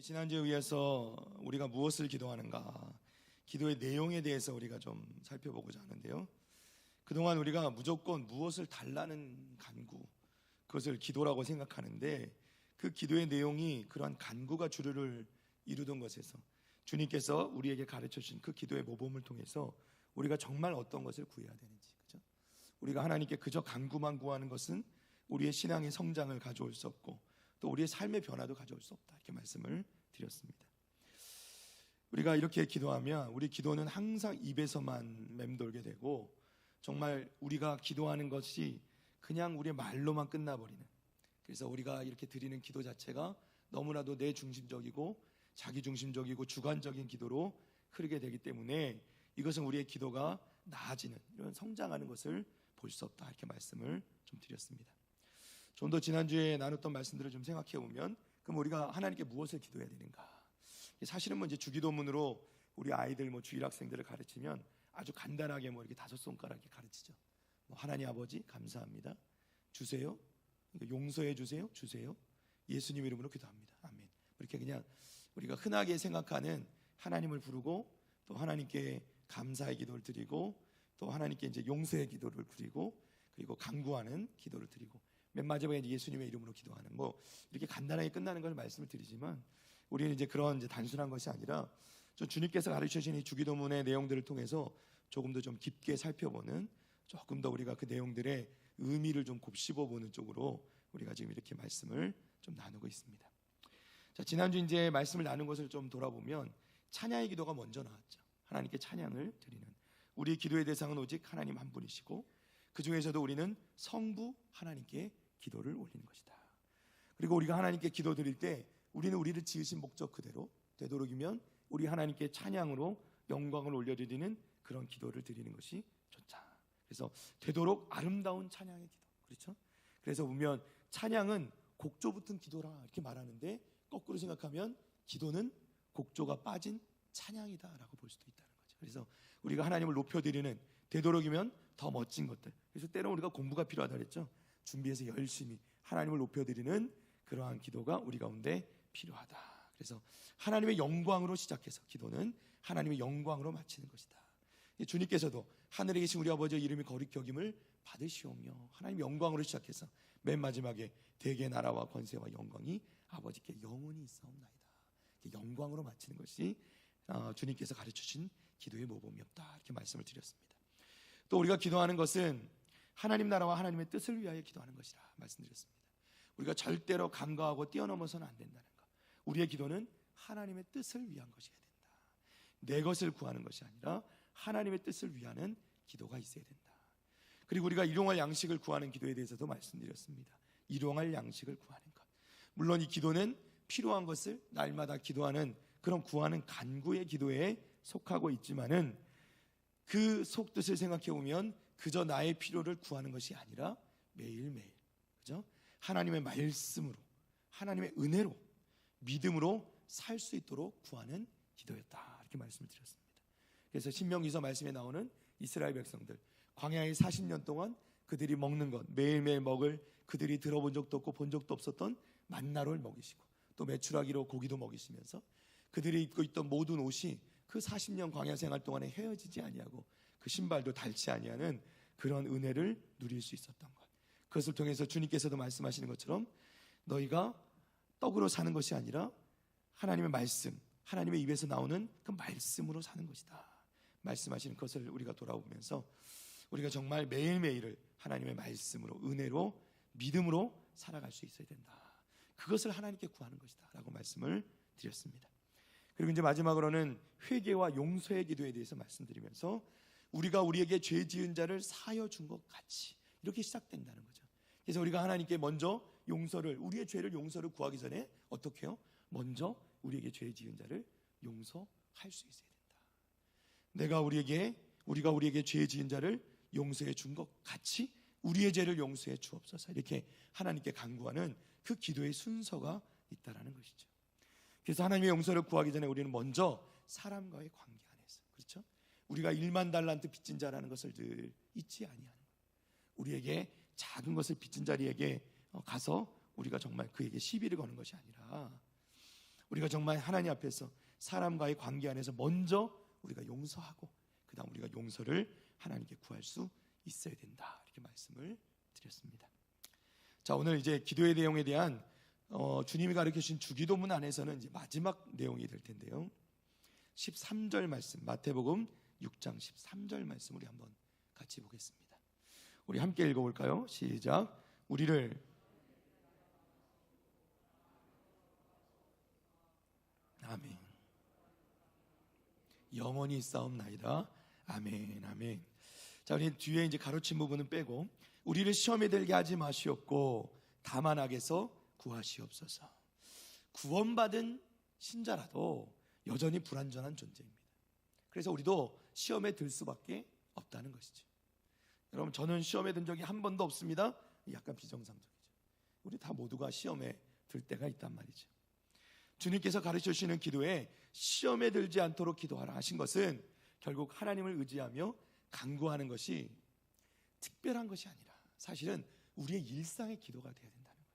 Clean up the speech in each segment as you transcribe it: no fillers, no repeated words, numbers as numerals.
지난주에 의해서 우리가 무엇을 기도하는가, 기도의 내용에 대해서 우리가 좀 살펴보고자 하는데요. 그동안 우리가 무조건 무엇을 달라는 간구, 그것을 기도라고 생각하는데, 그 기도의 내용이 그러한 간구가 주류를 이루던 것에서 주님께서 우리에게 가르쳐 주신 그 기도의 모범을 통해서 우리가 정말 어떤 것을 구해야 되는지, 그죠? 우리가 하나님께 그저 간구만 구하는 것은 우리의 신앙의 성장을 가져올 수 없고 또 우리의 삶의 변화도 가져올 수 없다, 이렇게 말씀을 드렸습니다. 우리가 이렇게 기도하면 우리 기도는 항상 입에서만 맴돌게 되고, 정말 우리가 기도하는 것이 그냥 우리의 말로만 끝나버리는, 그래서 우리가 이렇게 드리는 기도 자체가 너무나도 내 중심적이고 자기 중심적이고 주관적인 기도로 흐르게 되기 때문에 이것은 우리의 기도가 나아지는, 이런 성장하는 것을 볼 수 없다, 이렇게 말씀을 좀 드렸습니다. 좀 더 지난주에 나눴던 말씀들을 좀 생각해 보면, 그럼 우리가 하나님께 무엇을 기도해야 되는가? 사실은 이제 주기도문으로 우리 아이들 주일 학생들을 가르치면 아주 간단하게 이렇게 5손가락에 가르치죠. 하나님 아버지 감사합니다, 주세요, 용서해 주세요, 주세요, 예수님 이름으로 기도합니다, 아멘. 이렇게 그냥 우리가 흔하게 생각하는 하나님을 부르고 또 하나님께 감사의 기도를 드리고 또 하나님께 이제 용서의 기도를 드리고 그리고 간구하는 기도를 드리고 맨 마지막에 이제 예수님의 이름으로 기도하는, 이렇게 간단하게 끝나는 걸 말씀을 드리지만, 우리는 이제 그런 이제 단순한 것이 아니라 주님께서 가르쳐 주신 이 주기도문의 내용들을 통해서 조금 더 좀 깊게 살펴보는, 조금 더 우리가 그 내용들의 의미를 좀 곱씹어 보는 쪽으로 우리가 지금 이렇게 말씀을 좀 나누고 있습니다. 자, 지난주 이제 말씀을 나눈 것을 좀 돌아보면 찬양의 기도가 먼저 나왔죠. 하나님께 찬양을 드리는, 우리의 기도의 대상은 오직 하나님 한 분이시고 그 중에서도 우리는 성부 하나님께 기도를 올리는 것이다. 그리고 우리가 하나님께 기도 드릴 때 우리는 우리를 지으신 목적 그대로 되도록이면 우리 하나님께 찬양으로 영광을 올려드리는 그런 기도를 드리는 것이 좋다. 그래서 되도록 아름다운 찬양의 기도, 그렇죠? 그래서 보면 찬양은 곡조 붙은 기도라 이렇게 말하는데, 거꾸로 생각하면 기도는 곡조가 빠진 찬양이다라고 볼 수도 있다는 거죠. 그래서 우리가 하나님을 높여드리는, 되도록이면 더 멋진 것들, 그래서 때로는 우리가 공부가 필요하다 그랬죠. 준비해서 열심히 하나님을 높여드리는 그러한 기도가 우리 가운데 필요하다. 그래서 하나님의 영광으로 시작해서 기도는 하나님의 영광으로 마치는 것이다. 주님께서도 하늘에 계신 우리 아버지의 이름이 거룩히 여김을 받으시오며, 하나님의 영광으로 시작해서 맨 마지막에 대개 나라와 권세와 영광이 아버지께 영원히 있사옵나이다, 영광으로 마치는 것이 주님께서 가르쳐주신 기도의 모범이었다, 이렇게 말씀을 드렸습니다. 또 우리가 기도하는 것은 하나님 나라와 하나님의 뜻을 위하여 기도하는 것이라 말씀드렸습니다. 우리가 절대로 간과하고 뛰어넘어서는 안 된다는 것. 우리의 기도는 하나님의 뜻을 위한 것이어야 된다. 내 것을 구하는 것이 아니라 하나님의 뜻을 위하는 기도가 있어야 된다. 그리고 우리가 일용할 양식을 구하는 기도에 대해서도 말씀드렸습니다. 일용할 양식을 구하는 것, 물론 이 기도는 필요한 것을 날마다 기도하는 그런 구하는 간구의 기도에 속하고 있지만은, 그 속뜻을 생각해 보면 그저 나의 필요를 구하는 것이 아니라 매일매일, 그죠? 하나님의 말씀으로, 하나님의 은혜로, 믿음으로 살 수 있도록 구하는 기도였다, 이렇게 말씀을 드렸습니다. 그래서 신명기서 말씀에 나오는 이스라엘 백성들, 광야에 40년 동안 그들이 먹는 것, 매일매일 먹을, 그들이 들어본 적도 없고 본 적도 없었던 만나를 먹이시고 또 메추라기로 고기도 먹이시면서 그들이 입고 있던 모든 옷이 그 40년 광야 생활 동안에 헤어지지 아니하고 그 신발도 닳지 아니하는 그런 은혜를 누릴 수 있었던 것, 그것을 통해서 주님께서도 말씀하시는 것처럼 너희가 떡으로 사는 것이 아니라 하나님의 말씀, 하나님의 입에서 나오는 그 말씀으로 사는 것이다 말씀하시는 것을 우리가 돌아보면서 우리가 정말 매일매일을 하나님의 말씀으로, 은혜로, 믿음으로 살아갈 수 있어야 된다. 그것을 하나님께 구하는 것이다 라고 말씀을 드렸습니다. 그리고 이제 마지막으로는 회개와 용서의 기도에 대해서 말씀드리면서, 우리가 우리에게 죄 지은 자를 사하여 준 것 같이, 이렇게 시작된다는 거죠. 그래서 우리가 하나님께 먼저 용서를, 우리의 죄를 용서를 구하기 전에 어떻게 해요? 먼저 우리에게 죄 지은 자를 용서할 수 있어야 된다. 우리가 우리에게 죄 지은 자를 용서해 준 것 같이 우리의 죄를 용서해 주옵소서, 이렇게 하나님께 간구하는 그 기도의 순서가 있다라는 것이죠. 그래서 하나님의 용서를 구하기 전에 우리는 먼저 사람과의 관계 안에서, 그렇죠? 우리가 1만 달란트 빚진 자라는 것을 늘 잊지 아니하는 것. 우리에게 작은 것을 빚진 자리에게 가서 우리가 정말 그에게 시비를 거는 것이 아니라 우리가 정말 하나님 앞에서 사람과의 관계 안에서 먼저 우리가 용서하고 그 다음 우리가 용서를 하나님께 구할 수 있어야 된다, 이렇게 말씀을 드렸습니다. 자, 오늘 이제 기도의 내용에 대한 주님이 가르쳐주신 주기도문 안에서는 이제 마지막 내용이 될 텐데요, 13절 말씀, 마태복음 6장 13절 말씀 우리 한번 같이 보겠습니다. 우리 함께 읽어볼까요? 시작. 우리를 아멘. 영원히 싸움나이다. 아멘, 아멘. 자, 우리 뒤에 이제 가로친 부분은 빼고, 우리를 시험에 들게 하지 마시옵고 다만 악에서 구하시옵소서. 구원받은 신자라도 여전히 불완전한 존재입니다. 그래서 우리도 시험에 들 수밖에 없다는 것이죠. 여러분, 저는 시험에 든 적이 한 번도 없습니다. 약간 비정상적이죠. 우리 다 모두가 시험에 들 때가 있단 말이죠. 주님께서 가르쳐 주시는 기도에 시험에 들지 않도록 기도하라 하신 것은 결국 하나님을 의지하며 간구하는 것이 특별한 것이 아니라 사실은 우리의 일상의 기도가 되어야 된다는 거예요.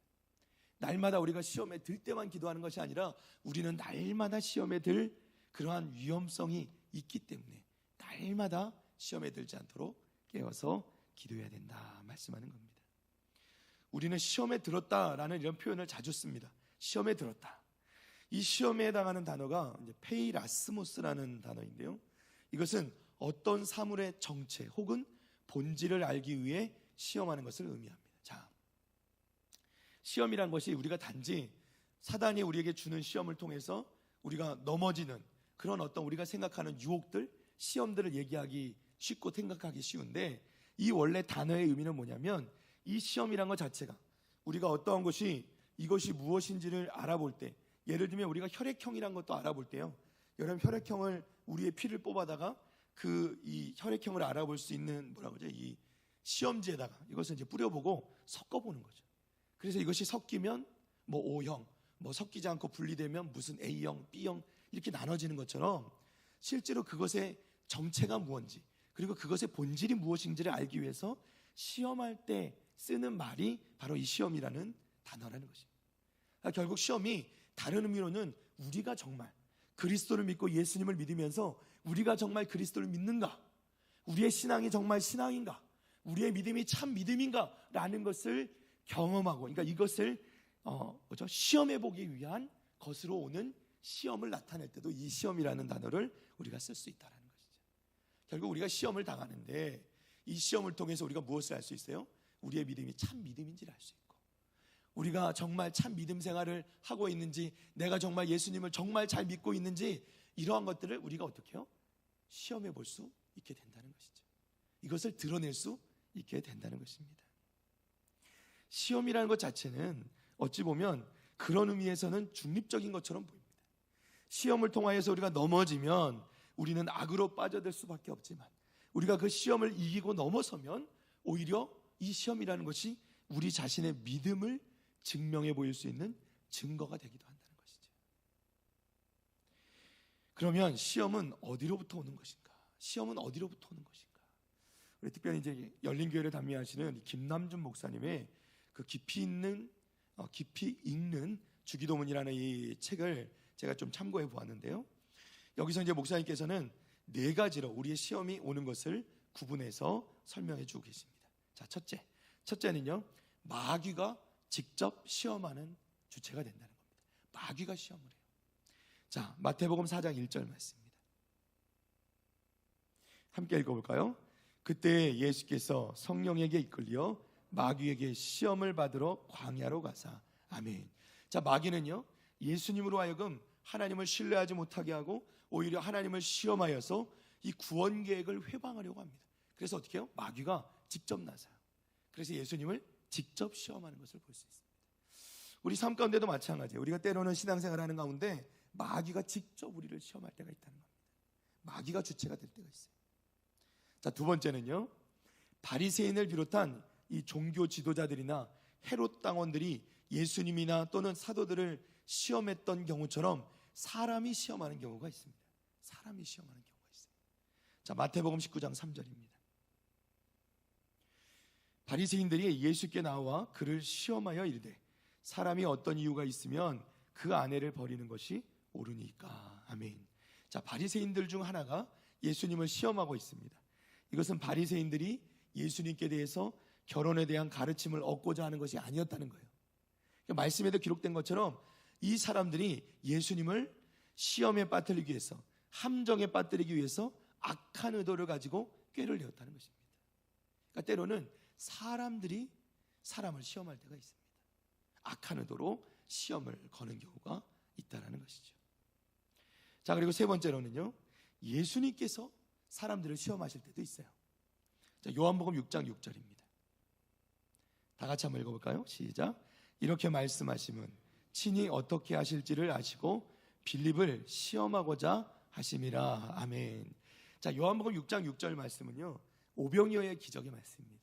날마다 우리가 시험에 들 때만 기도하는 것이 아니라 우리는 날마다 시험에 들 그러한 위험성이 있기 때문에 날마다 시험에 들지 않도록 깨어서 기도해야 된다 말씀하는 겁니다. 우리는 시험에 들었다라는 이런 표현을 자주 씁니다. 시험에 들었다. 이 시험에 해당하는 단어가 이제 페이라스모스라는 단어인데요, 이것은 어떤 사물의 정체 혹은 본질을 알기 위해 시험하는 것을 의미합니다. 자, 시험이란 것이 우리가 단지 사단이 우리에게 주는 시험을 통해서 우리가 넘어지는 그런 어떤 우리가 생각하는 유혹들, 시험들을 얘기하기 쉽고 생각하기 쉬운데, 이 원래 단어의 의미는 뭐냐면, 이 시험이란 것 자체가 우리가 어떠한 것이 이것이 무엇인지를 알아볼 때, 예를 들면 우리가 혈액형이란 것도 알아볼 때요, 여러분 혈액형을 우리의 피를 뽑아다가 이 혈액형을 알아볼 수 있는 뭐라고 그러죠? 이 시험지에다가 이것을 이제 뿌려보고 섞어보는 거죠. 그래서 이것이 섞이면 뭐 O형, 뭐 섞이지 않고 분리되면 무슨 A형, B형 이렇게 나눠지는 것처럼 실제로 그것의 정체가 무엇인지 그리고 그것의 본질이 무엇인지를 알기 위해서 시험할 때 쓰는 말이 바로 이 시험이라는 단어라는 것입니다. 결국 시험이 다른 의미로는 우리가 정말 그리스도를 믿고 예수님을 믿으면서 우리가 정말 그리스도를 믿는가, 우리의 신앙이 정말 신앙인가, 우리의 믿음이 참 믿음인가 라는 것을 경험하고, 그러니까 이것을 시험해 보기 위한 것으로 오는 시험을 나타낼 때도 이 시험이라는 단어를 우리가 쓸 수 있다는 것이죠. 결국 우리가 시험을 당하는데 이 시험을 통해서 우리가 무엇을 알 수 있어요? 우리의 믿음이 참 믿음인지를 알 수 있고, 우리가 정말 참 믿음 생활을 하고 있는지, 내가 정말 예수님을 정말 잘 믿고 있는지, 이러한 것들을 우리가 어떻게 해요? 시험해 볼 수 있게 된다는 것이죠. 이것을 드러낼 수 있게 된다는 것입니다. 시험이라는 것 자체는 어찌 보면 그런 의미에서는 중립적인 것처럼 보입니다. 시험을 통하여서 우리가 넘어지면 우리는 악으로 빠져들 수밖에 없지만, 우리가 그 시험을 이기고 넘어서면 오히려 이 시험이라는 것이 우리 자신의 믿음을 증명해 보일 수 있는 증거가 되기도 한다는 것이죠. 그러면 시험은 어디로부터 오는 것인가? 시험은 어디로부터 오는 것인가? 우리 특별히 이제 열린교회를 담임하시는 김남준 목사님의 그 깊이 읽는 주기도문이라는 이 책을 제가 좀 참고해 보았는데요, 여기서 이제 목사님께서는 4가지로 우리의 시험이 오는 것을 구분해서 설명해 주고 계십니다. 자, 첫째는요, 마귀가 직접 시험하는 주체가 된다는 겁니다. 마귀가 시험을 해요. 자, 마태복음 4장 1절 말씀입니다. 함께 읽어볼까요? 그때 예수께서 성령에게 이끌려 마귀에게 시험을 받으러 광야로 가사. 아멘. 자, 마귀는요, 예수님으로 하여금 하나님을 신뢰하지 못하게 하고 오히려 하나님을 시험하여서 이 구원 계획을 회방하려고 합니다. 그래서 어떻게 해요? 마귀가 직접 나서요. 그래서 예수님을 직접 시험하는 것을 볼 수 있습니다. 우리 삶 가운데도 마찬가지예요. 우리가 때로는 신앙생활하는 가운데 마귀가 직접 우리를 시험할 때가 있다는 겁니다. 마귀가 주체가 될 때가 있어요. 자, 2번째는요, 바리새인을 비롯한 이 종교 지도자들이나 헤롯 당원들이 예수님이나 또는 사도들을 시험했던 경우처럼 사람이 시험하는 경우가 있습니다. 사람이 시험하는 경우가 있어요. 자, 마태복음 19장 3절입니다. 바리새인들이 예수께 나와 그를 시험하여 이르되, 사람이 어떤 이유가 있으면 그 아내를 버리는 것이 옳으니까. 아멘. 자, 바리새인들 중 하나가 예수님을 시험하고 있습니다. 이것은 바리새인들이 예수님께 대해서 결혼에 대한 가르침을 얻고자 하는 것이 아니었다는 거예요. 그러니까 말씀에도 기록된 것처럼 이 사람들이 예수님을 시험에 빠뜨리기 위해서, 함정에 빠뜨리기 위해서 악한 의도를 가지고 꾀를 내었다는 것입니다. 그러니까 때로는 사람들이 사람을 시험할 때가 있습니다. 악한 의도로 시험을 거는 경우가 있다는 것이죠. 자, 그리고 세 번째로는요, 예수님께서 사람들을 시험하실 때도 있어요. 자, 요한복음 6장 6절입니다. 다 같이 한번 읽어볼까요? 시작. 이렇게 말씀하심은 친히 어떻게 하실지를 아시고 빌립을 시험하고자 하심이라. 아멘. 자, 요한복음 6장 6절 말씀은요, 오병이어의 기적의 말씀입니다.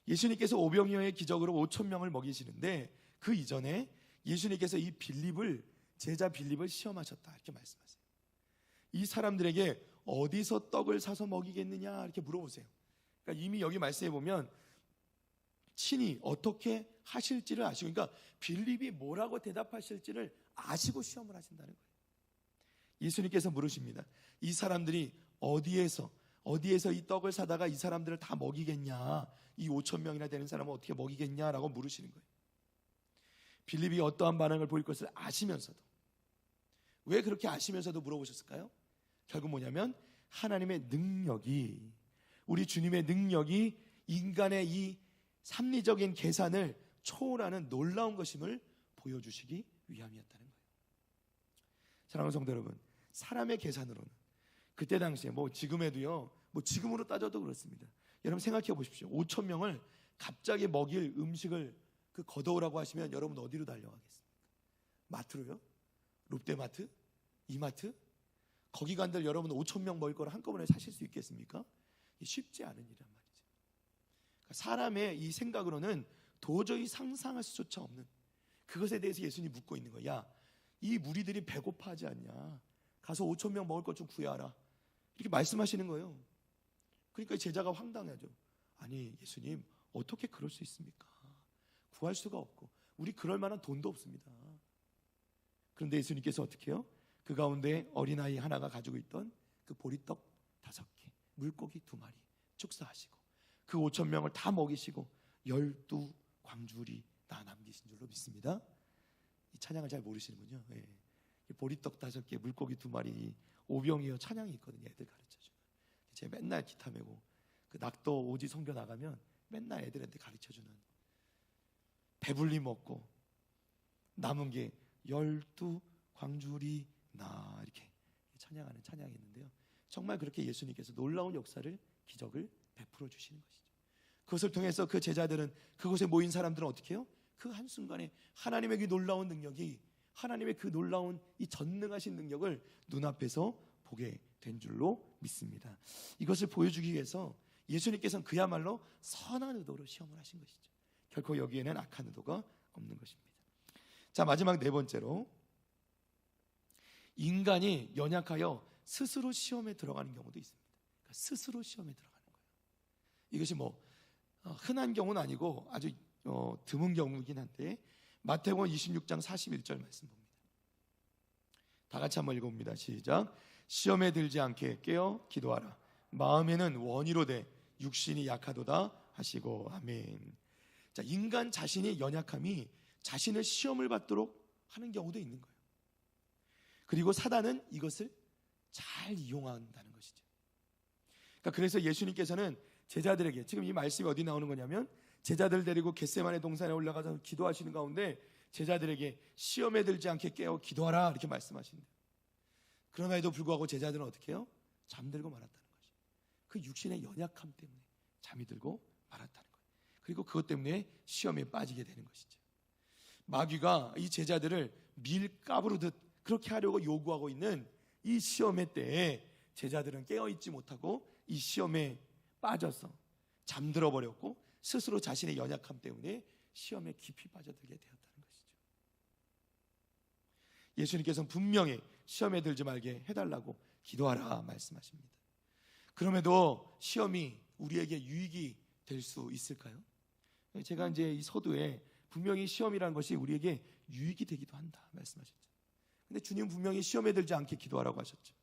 예수님께서 오병이어의 기적으로 5,000명을 먹이시는데 그 이전에 예수님께서 이 빌립을, 제자 빌립을 시험하셨다 이렇게 말씀하세요. 이 사람들에게 어디서 떡을 사서 먹이겠느냐 이렇게 물어보세요. 그러니까 이미 여기 말씀해 보면 친히 어떻게 하실지를 아시고, 그러니까 빌립이 뭐라고 대답하실지를 아시고 시험을 하신다는 거예요. 예수님께서 물으십니다. 이 사람들이 어디에서 이 떡을 사다가 이 사람들을 다 먹이겠냐, 이 5,000명이나 되는 사람은 어떻게 먹이겠냐라고 물으시는 거예요. 빌립이 어떠한 반응을 보일 것을 아시면서도, 왜 그렇게 아시면서도 물어보셨을까요? 결국 뭐냐면 하나님의 능력이, 우리 주님의 능력이 인간의 이 합리적인 계산을 초월하는 놀라운 것임을 보여주시기 위함이었다는 거예요. 사랑하는 성도 여러분, 사람의 계산으로는 그때 당시에 지금에도요, 지금으로 따져도 그렇습니다. 여러분 생각해 보십시오. 5,000명을 갑자기 먹일 음식을 걷어오라고 하시면 여러분 어디로 달려가겠습니까? 마트로요? 롯데마트? 이마트? 거기 간들 여러분 5,000명 먹을 거를 한꺼번에 사실 수 있겠습니까? 쉽지 않은 일이란 말이죠. 그러니까 사람의 이 생각으로는 도저히 상상할 수조차 없는 그것에 대해서 예수님이 묻고 있는 거야. 야, 이 무리들이 배고파하지 않냐? 가서 5,000명 먹을 것 좀 구해와라. 이렇게 말씀하시는 거예요. 그러니까 제자가 황당하죠. 아니 예수님, 어떻게 그럴 수 있습니까? 구할 수가 없고 우리 그럴 만한 돈도 없습니다. 그런데 예수님께서 어떻게 해요? 그 가운데 어린아이 하나가 가지고 있던 그 보리떡 5개, 물고기 2마리 축사하시고 그 5,000명을 다 먹이시고 12광주리 다 남기신 줄로 믿습니다. 이 찬양을 잘 모르시는군요. 예. 보리떡 5개, 물고기 2마리, 오병이어 찬양이 있거든요. 애들 가르쳐주는. 제가 맨날 기타 메고 그 낙도 오지 성교 나가면 맨날 애들한테 가르쳐주는, 배불리 먹고 남은 게 12광주리 나 이렇게 찬양하는 찬양이 있는데요. 정말 그렇게 예수님께서 놀라운 역사를, 기적을 베풀어 주시는 것이죠. 그것을 통해서 그 제자들은, 그곳에 모인 사람들은 어떻게 해요? 그 한순간에 하나님의 그 놀라운 능력이, 하나님의 그 놀라운 이 전능하신 능력을 눈앞에서 보게 된 줄로 믿습니다. 이것을 보여주기 위해서 예수님께서는 그야말로 선한 의도로 시험을 하신 것이죠. 결코 여기에는 악한 의도가 없는 것입니다. 자, 마지막 네 번째로, 인간이 연약하여 스스로 시험에 들어가는 경우도 있습니다. 그러니까 스스로 시험에 들어가는 거예요. 이것이 흔한 경우는 아니고 아주 드문 경우이긴 한데, 마태복음 26장 41절 말씀 봅니다. 다 같이 한번 읽어봅니다. 시작. 시험에 들지 않게 깨어 기도하라. 마음에는 원이로되 육신이 약하도다 하시고. 아멘. 자, 인간 자신의 연약함이 자신을 시험을 받도록 하는 경우도 있는 거예요. 그리고 사단은 이것을 잘 이용한다는 것이죠. 그러니까 그래서 예수님께서는 제자들에게, 지금 이 말씀이 어디 나오는 거냐면 제자들 데리고 겟세마네 동산에 올라가서 기도하시는 가운데 제자들에게 시험에 들지 않게 깨어 기도하라 이렇게 말씀하신대요. 그럼에도 불구하고 제자들은 어떻게 해요? 잠들고 말았다는 거죠. 그 육신의 연약함 때문에 잠이 들고 말았다는 거예요. 그리고 그것 때문에 시험에 빠지게 되는 것이죠. 마귀가 이 제자들을 밀가부르듯 그렇게 하려고 요구하고 있는 이 시험의 때에 제자들은 깨어있지 못하고 이 시험에 빠져서 잠들어 버렸고 스스로 자신의 연약함 때문에 시험에 깊이 빠져들게 되었다는 것이죠. 예수님께서는 분명히 시험에 들지 말게 해달라고 기도하라 말씀하십니다. 그럼에도 시험이 우리에게 유익이 될 수 있을까요? 제가 이제 이 서두에 분명히 시험이라는 것이 우리에게 유익이 되기도 한다 말씀하셨죠. 근데 주님 분명히 시험에 들지 않게 기도하라고 하셨죠.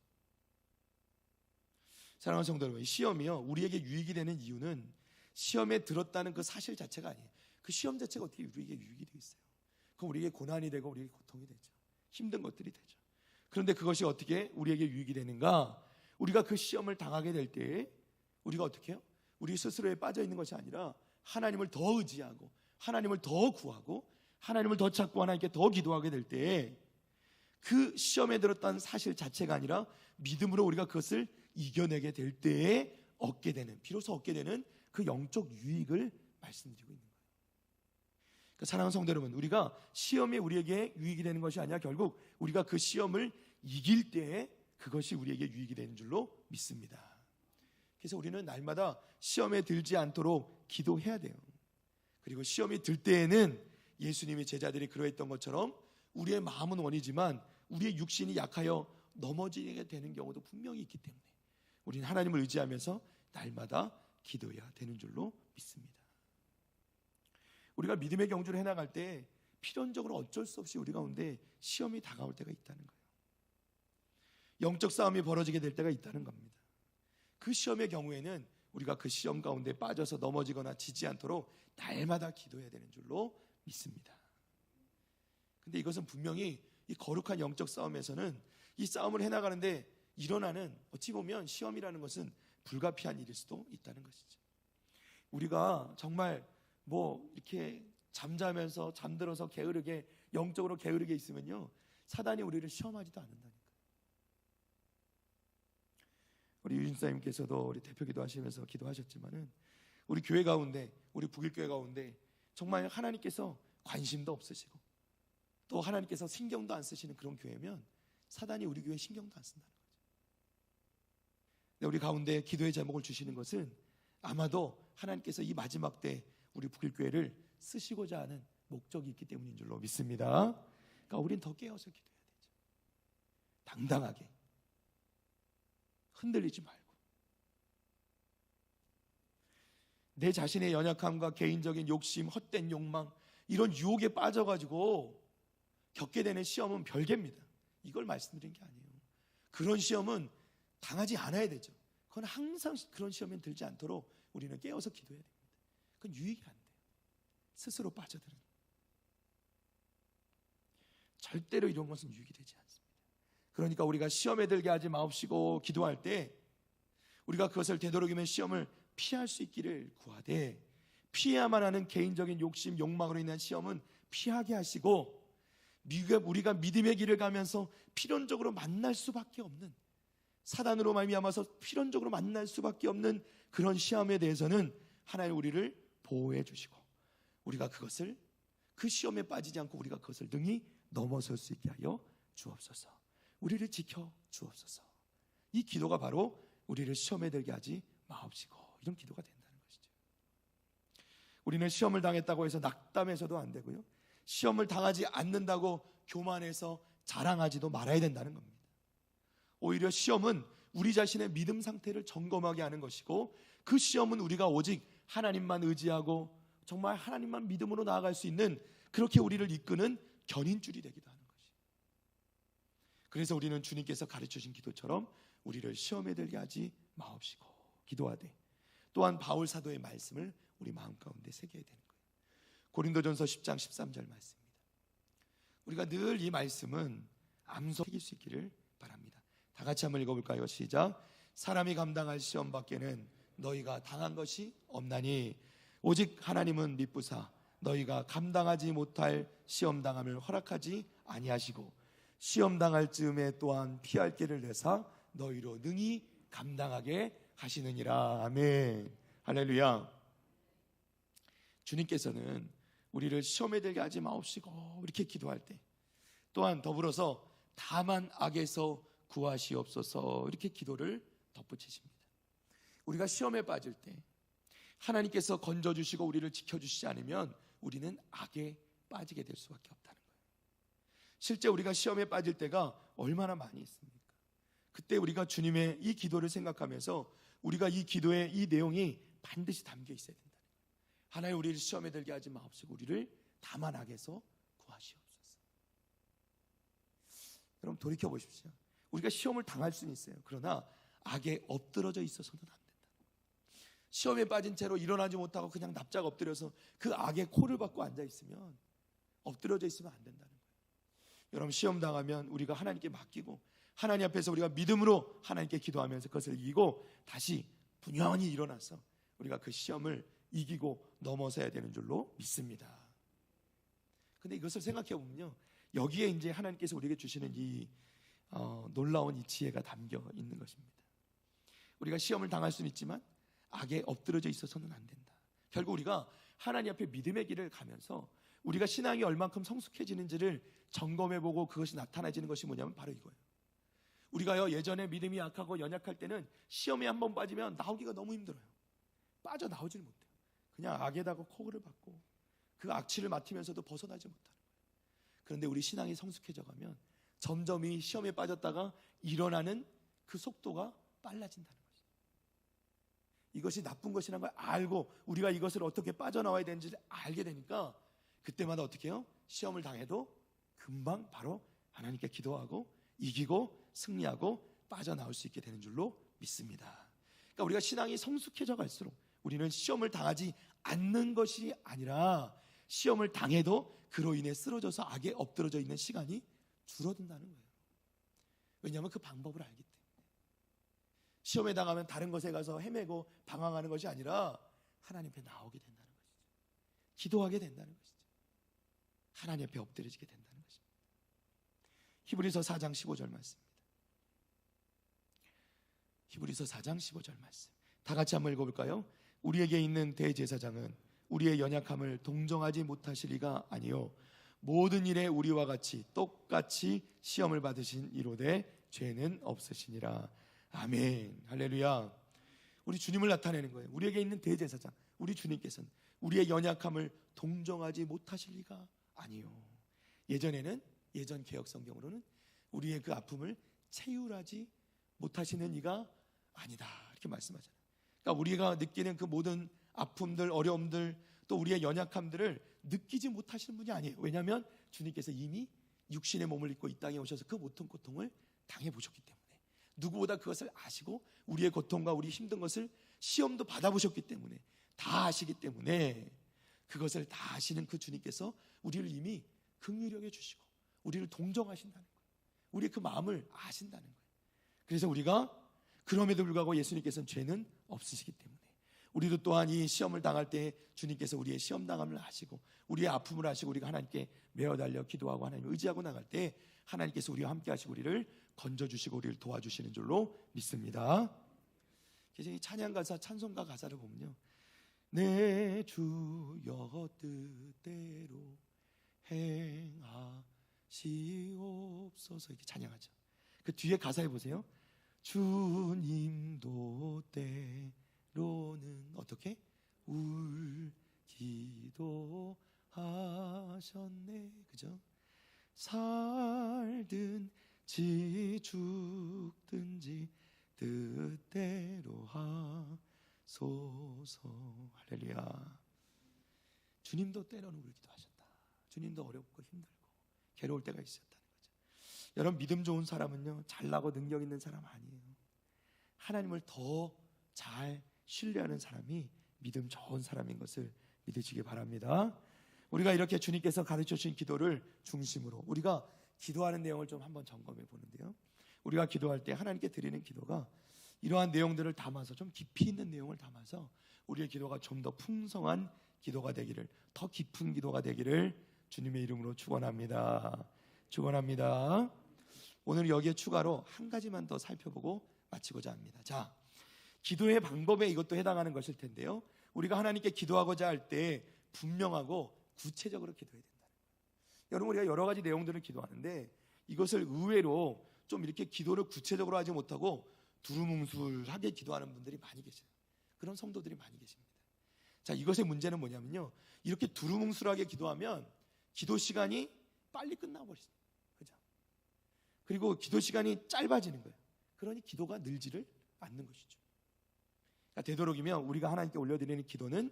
사랑하는 성도 여러분, 시험이요 우리에게 유익이 되는 이유는 시험에 들었다는 그 사실 자체가 아니에요. 그 시험 자체가 어떻게 우리에게 유익이 되겠어요? 그럼 우리에게 고난이 되고 우리에게 고통이 되죠. 힘든 것들이 되죠. 그런데 그것이 어떻게 우리에게 유익이 되는가? 우리가 그 시험을 당하게 될 때 우리가 어떻게 해요? 우리 스스로에 빠져 있는 것이 아니라 하나님을 더 의지하고 하나님을 더 구하고 하나님을 더 찾고 하나님께 더 기도하게 될 때 그 시험에 들었다는 사실 자체가 아니라 믿음으로 우리가 그것을 이겨내게 될 때에 얻게 되는, 비로소 얻게 되는 그 영적 유익을 말씀드리고 있는 거예요. 그러니까 사랑하는 성도 여러분, 우리가 시험이 우리에게 유익이 되는 것이 아니라 결국 우리가 그 시험을 이길 때에 그것이 우리에게 유익이 되는 줄로 믿습니다. 그래서 우리는 날마다 시험에 들지 않도록 기도해야 돼요. 그리고 시험이 들 때에는 예수님이 제자들이 그러했던 것처럼 우리의 마음은 원이지만 우리의 육신이 약하여 넘어지게 되는 경우도 분명히 있기 때문에 우리는 하나님을 의지하면서 날마다 기도해야 되는 줄로 믿습니다. 우리가 믿음의 경주를 해나갈 때 필연적으로 어쩔 수 없이 우리 가운데 시험이 다가올 때가 있다는 거예요. 영적 싸움이 벌어지게 될 때가 있다는 겁니다. 그 시험의 경우에는 우리가 그 시험 가운데 빠져서 넘어지거나 지지 않도록 날마다 기도해야 되는 줄로 믿습니다. 근데 이것은 분명히 이 거룩한 영적 싸움에서는 이 싸움을 해나가는데 일어나는 어찌 보면 시험이라는 것은 불가피한 일일 수도 있다는 것이죠. 우리가 정말 이렇게 잠자면서 잠들어서 게으르게 영적으로 게으르게 있으면요 사단이 우리를 시험하지도 않는다니까. 우리 유진사님께서도 우리 대표 기도하시면서 기도하셨지만은 우리 교회 가운데 우리 북일교회 가운데 정말 하나님께서 관심도 없으시고 또 하나님께서 신경도 안 쓰시는 그런 교회면 사단이 우리 교회에 신경도 안 쓴다는 거죠. 근데 우리 가운데 기도의 제목을 주시는 것은 아마도 하나님께서 이 마지막 때 우리 북일교회를 쓰시고자 하는 목적이 있기 때문인 줄로 믿습니다. 그러니까 우린 더 깨어서 기도해야 되죠. 당당하게 흔들리지 말고 내 자신의 연약함과 개인적인 욕심, 헛된 욕망 이런 유혹에 빠져가지고 겪게 되는 시험은 별개입니다. 이걸 말씀드린 게 아니에요. 그런 시험은 당하지 않아야 되죠. 그건 항상 그런 시험에 들지 않도록 우리는 깨어서 기도해야 됩니다. 그건 유익이 안 돼요. 스스로 빠져드는 절대로 이런 것은 유익이 되지 않습니다. 그러니까 우리가 시험에 들게 하지 마옵시고 기도할 때 우리가 그것을 되도록이면 시험을 피할 수 있기를 구하되 피해야만 하는 개인적인 욕심, 욕망으로 인한 시험은 피하게 하시고 우리가 믿음의 길을 가면서 필연적으로 만날 수밖에 없는 사단으로 말미암아서 필연적으로 만날 수밖에 없는 그런 시험에 대해서는 하나님 우리를 보호해 주시고 우리가 그것을 그 시험에 빠지지 않고 우리가 그것을 능히 넘어설 수 있게 하여 주옵소서. 우리를 지켜 주옵소서. 이 기도가 바로 우리를 시험에 들게 하지 마옵시고 이런 기도가 된다는 것이죠. 우리는 시험을 당했다고 해서 낙담해서도 안 되고요. 시험을 당하지 않는다고 교만해서 자랑하지도 말아야 된다는 겁니다. 오히려 시험은 우리 자신의 믿음 상태를 점검하게 하는 것이고 그 시험은 우리가 오직 하나님만 의지하고 정말 하나님만 믿음으로 나아갈 수 있는 그렇게 우리를 이끄는 견인줄이 되기도 하는 것이죠. 그래서 우리는 주님께서 가르쳐주신 기도처럼 우리를 시험에 들게 하지 마옵시고 기도하되 또한 바울 사도의 말씀을 우리 마음 가운데 새겨야 되는 거예요. 고린도전서 10장 13절 말씀입니다. 우리가 늘 이 말씀은 암송 새길 수 있기를 바랍니다. 다 같이 한번 읽어볼까요? 시작. 사람이 감당할 시험 밖에는 너희가 당한 것이 없나니 오직 하나님은 미쁘사 너희가 감당하지 못할 시험 당함을 허락하지 아니하시고 시험 당할 즈음에 또한 피할 길을 내사 너희로 능히 감당하게 하시느니라. 아멘. 할렐루야. 주님께서는 우리를 시험에 들게 하지 마옵시고 이렇게 기도할 때 또한 더불어서 다만 악에서 구하시옵소서 이렇게 기도를 덧붙이십니다. 우리가 시험에 빠질 때 하나님께서 건져주시고 우리를 지켜주시지 않으면 우리는 악에 빠지게 될 수밖에 없다는 거예요. 실제 우리가 시험에 빠질 때가 얼마나 많이 있습니까? 그때 우리가 주님의 이 기도를 생각하면서 우리가 이 기도의 이 내용이 반드시 담겨 있어야 된다는 거예요. 하나님 우리를 시험에 들게 하지 마옵시고 우리를 다만 악에서 구하시옵소서. 여러분 돌이켜 보십시오. 우리가 시험을 당할 수는 있어요. 그러나 악에 엎드러져 있어서는 안 된다. 시험에 빠진 채로 일어나지 못하고 그냥 납작 엎드려서 그 악의 코를 박고 앉아 있으면, 엎드려져 있으면 안 된다는 거예요. 여러분 시험 당하면 우리가 하나님께 맡기고 하나님 앞에서 우리가 믿음으로 하나님께 기도하면서 그것을 이기고 다시 분연히 일어나서 우리가 그 시험을 이기고 넘어서야 되는 줄로 믿습니다. 근데 이것을 생각해 보면요, 여기에 이제 하나님께서 우리에게 주시는 이 놀라운 이 지혜가 담겨 있는 것입니다. 우리가 시험을 당할 수는 있지만 악에 엎드러져 있어서는 안 된다. 결국 우리가 하나님 앞에 믿음의 길을 가면서 우리가 신앙이 얼만큼 성숙해지는지를 점검해보고 그것이 나타나지는 것이 뭐냐면 바로 이거예요. 우리가요, 예전에 믿음이 약하고 연약할 때는 시험에 한번 빠지면 나오기가 너무 힘들어요. 빠져나오질 못해요. 그냥 악에다가 코를 박고 그 악취를 맡으면서도 벗어나지 못하는 거예요. 그런데 우리 신앙이 성숙해져 가면 점점 이 시험에 빠졌다가 일어나는 그 속도가 빨라진다는 거죠. 이것이 나쁜 것이라는 걸 알고 우리가 이것을 어떻게 빠져나와야 되는지를 알게 되니까 그때마다 어떻게 해요? 시험을 당해도 금방 바로 하나님께 기도하고 이기고 승리하고 빠져나올 수 있게 되는 줄로 믿습니다. 그러니까 우리가 신앙이 성숙해져 갈수록 우리는 시험을 당하지 않는 것이 아니라 시험을 당해도 그로 인해 쓰러져서 악에 엎드러져 있는 시간이 줄어든다는 거예요. 왜냐하면 그 방법을 알기 때문에. 시험에 당하면 다른 것에 가서 헤매고 방황하는 것이 아니라 하나님 앞에 나오게 된다는 것이죠. 기도하게 된다는 것이죠. 하나님 앞에 엎드려지게 된다는 것입니다. 히브리서 4장 15절 말씀입니다. 히브리서 4장 15절 말씀, 다 같이 한번 읽어볼까요? 우리에게 있는 대제사장은 우리의 연약함을 동정하지 못하실 리가 아니요 모든 일에 우리와 같이 똑같이 시험을 받으신 이로되 죄는 없으시니라. 아멘. 할렐루야. 우리 주님을 나타내는 거예요. 우리에게 있는 대제사장, 우리 주님께서는 우리의 연약함을 동정하지 못하실 리가 아니요. 예전에는, 예전 개역 성경으로는 우리의 그 아픔을 체휼하지 못하시는 이가 아니다, 이렇게 말씀하잖아요. 그러니까 우리가 느끼는 그 모든 아픔들, 어려움들, 또 우리의 연약함들을 느끼지 못하시는 분이 아니에요. 왜냐하면 주님께서 이미 육신의 몸을 입고 이 땅에 오셔서 그 모든 고통을 당해보셨기 때문에, 누구보다 그것을 아시고 우리의 고통과 우리 힘든 것을 시험도 받아보셨기 때문에, 다 아시기 때문에 그것을 다 아시는 그 주님께서 우리를 이미 긍휼히 여겨주시고 우리를 동정하신다는 거예요. 우리의 그 마음을 아신다는 거예요. 그래서 우리가 그럼에도 불구하고 예수님께서는 죄는 없으시기 때문에 우리도 또한 이 시험을 당할 때 주님께서 우리의 시험당함을 아시고 우리의 아픔을 아시고 우리가 하나님께 매어달려 기도하고 하나님을 의지하고 나갈 때 하나님께서 우리와 함께 하시고 우리를 건져주시고 우리를 도와주시는 줄로 믿습니다. 그래서 이 찬양 가사, 찬송가 가사를 보면요, 내 주여 뜻대로 행하시옵소서, 이렇게 찬양하죠. 그 뒤에 가사에 보세요. 주님도 때로는 어떻게? 울기도 하셨네. 그죠? 살든지 죽든지 뜻대로 하소서. 할렐루야. 주님도 때로는 울기도 하셨다. 주님도 어렵고 힘들고 괴로울 때가 있었다는 거죠. 여러분, 믿음 좋은 사람은요, 잘나고 능력 있는 사람 아니에요. 하나님을 더 잘 신뢰하는 사람이 믿음 좋은 사람인 것을 믿으시기 바랍니다. 우리가 이렇게 주님께서 가르쳐 주신 기도를 중심으로 우리가 기도하는 내용을 좀 한번 점검해 보는데요, 우리가 기도할 때 하나님께 드리는 기도가 이러한 내용들을 담아서 좀 깊이 있는 내용을 담아서 우리의 기도가 좀 더 풍성한 기도가 되기를, 더 깊은 기도가 되기를 주님의 이름으로 축원합니다. 축원합니다. 오늘 여기에 추가로 한 가지만 더 살펴보고 마치고자 합니다. 자, 기도의 방법에 이것도 해당하는 것일 텐데요, 우리가 하나님께 기도하고자 할 때 분명하고 구체적으로 기도해야 된다. 여러분, 우리가 여러 가지 내용들을 기도하는데 이것을 의외로 좀 이렇게 기도를 구체적으로 하지 못하고 두루뭉술하게 기도하는 분들이 많이 계세요. 그런 성도들이 많이 계십니다. 자, 이것의 문제는 뭐냐면요, 이렇게 두루뭉술하게 기도하면 기도 시간이 빨리 끝나버리죠. 그죠? 그리고 기도 시간이 짧아지는 거예요. 그러니 기도가 늘지를 않는 것이죠. 그러니까 되도록이면 우리가 하나님께 올려드리는 기도는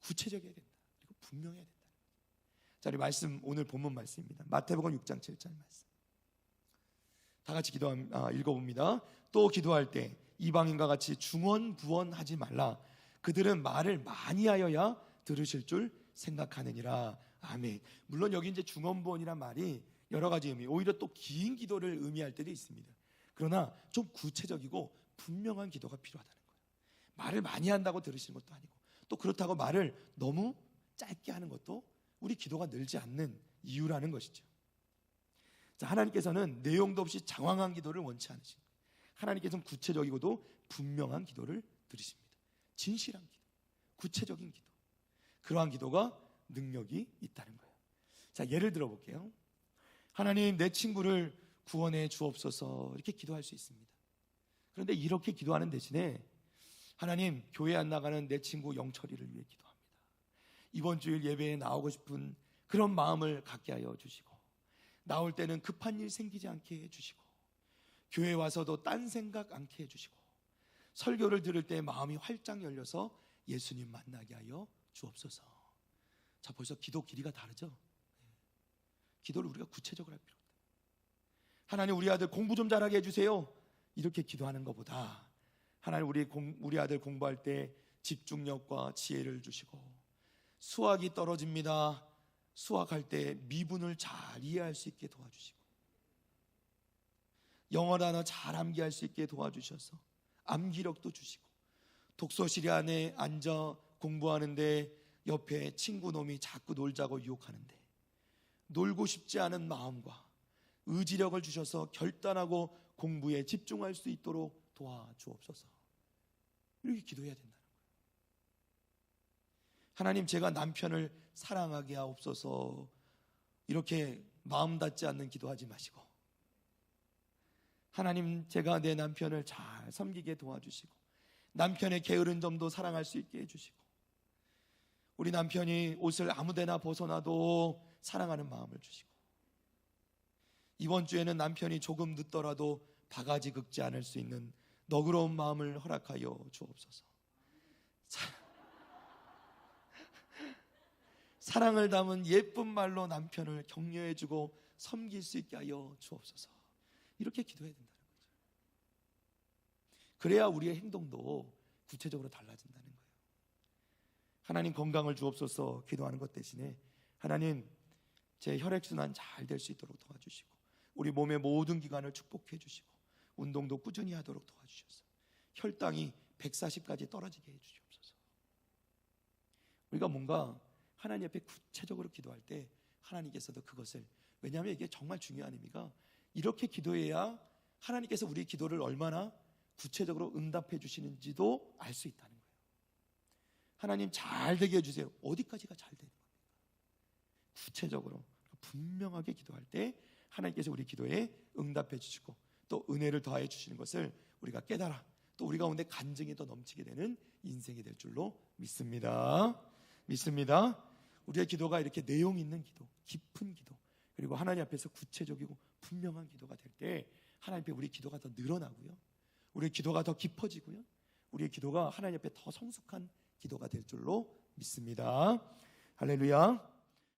구체적이어야 된다. 그리고 분명해야 된다. 자, 우리 말씀, 오늘 본문 말씀입니다. 마태복음 6장 7절 말씀. 다 같이 읽어봅니다. 또 기도할 때 이방인과 같이 중언부언하지 말라. 그들은 말을 많이 하여야 들으실 줄 생각하느니라. 아멘. 물론 여기 이제 중언부언이란 말이 여러 가지 의미, 오히려 또 긴 기도를 의미할 때도 있습니다. 그러나 좀 구체적이고 분명한 기도가 필요하다는 거예요. 말을 많이 한다고 들으시는 것도 아니고, 또 그렇다고 말을 너무 짧게 하는 것도 우리 기도가 늘지 않는 이유라는 것이죠. 자, 하나님께서는 내용도 없이 장황한 기도를 원치 않으십니다. 하나님께서는 구체적이고도 분명한 기도를 들으십니다. 진실한 기도, 구체적인 기도, 그러한 기도가 능력이 있다는 거예요. 자, 예를 들어 볼게요. 하나님, 내 친구를 구원해 주옵소서, 이렇게 기도할 수 있습니다. 그런데 이렇게 기도하는 대신에 하나님, 교회 안 나가는 내 친구 영철이를 위해 기도합니다. 이번 주일 예배에 나오고 싶은 그런 마음을 갖게 하여 주시고, 나올 때는 급한 일 생기지 않게 해주시고, 교회 와서도 딴 생각 않게 해주시고, 설교를 들을 때 마음이 활짝 열려서 예수님 만나게 하여 주옵소서. 자, 벌써 기도 길이가 다르죠? 기도를 우리가 구체적으로 할 필요가 없다. 하나님, 우리 아들 공부 좀 잘하게 해주세요, 이렇게 기도하는 것보다 하나님, 우리 아들 공부할 때 집중력과 지혜를 주시고, 수학이 떨어집니다, 수학할 때 미분을 잘 이해할 수 있게 도와주시고, 영어 단어 잘 암기할 수 있게 도와주셔서 암기력도 주시고, 독서실 안에 앉아 공부하는데 옆에 친구 놈이 자꾸 놀자고 유혹하는데 놀고 싶지 않은 마음과 의지력을 주셔서 결단하고 공부에 집중할 수 있도록 도와주옵소서. 이렇게 기도해야 된다는 거예요. 하나님, 제가 남편을 사랑하게 하옵소서, 이렇게 마음 닿지 않는 기도하지 마시고, 하나님, 제가 내 남편을 잘 섬기게 도와주시고, 남편의 게으른 점도 사랑할 수 있게 해주시고, 우리 남편이 옷을 아무데나 벗어나도 사랑하는 마음을 주시고, 이번 주에는 남편이 조금 늦더라도 바가지 긁지 않을 수 있는 너그러운 마음을 허락하여 주옵소서. 사랑을 담은 예쁜 말로 남편을 격려해주고 섬길 수 있게 하여 주옵소서. 이렇게 기도해야 된다는 거죠. 그래야 우리의 행동도 구체적으로 달라진다는 거예요. 하나님, 건강을 주옵소서 기도하는 것 대신에 하나님, 제 혈액순환 잘 될 수 있도록 도와주시고, 우리 몸의 모든 기관을 축복해 주시고, 운동도 꾸준히 하도록 도와주셔서 혈당이 140까지 떨어지게 해주시옵소서. 우리가 뭔가 하나님 앞에 구체적으로 기도할 때 하나님께서도 그것을, 왜냐하면 이게 정말 중요한 의미가, 이렇게 기도해야 하나님께서 우리 기도를 얼마나 구체적으로 응답해 주시는지도 알 수 있다는 거예요. 하나님, 잘 되게 해주세요. 어디까지가 잘 되는 겁니까? 구체적으로 분명하게 기도할 때 하나님께서 우리 기도에 응답해 주시고 또 은혜를 더하여 주시는 것을 우리가 깨달아 또 우리 가운데 간증이 더 넘치게 되는 인생이 될 줄로 믿습니다. 우리의 기도가 이렇게 내용 있는 기도, 깊은 기도, 그리고 하나님 앞에서 구체적이고 분명한 기도가 될 때 하나님 앞에 우리 기도가 더 늘어나고요, 우리의 기도가 더 깊어지고요, 우리의 기도가 하나님 앞에 더 성숙한 기도가 될 줄로 믿습니다. 할렐루야.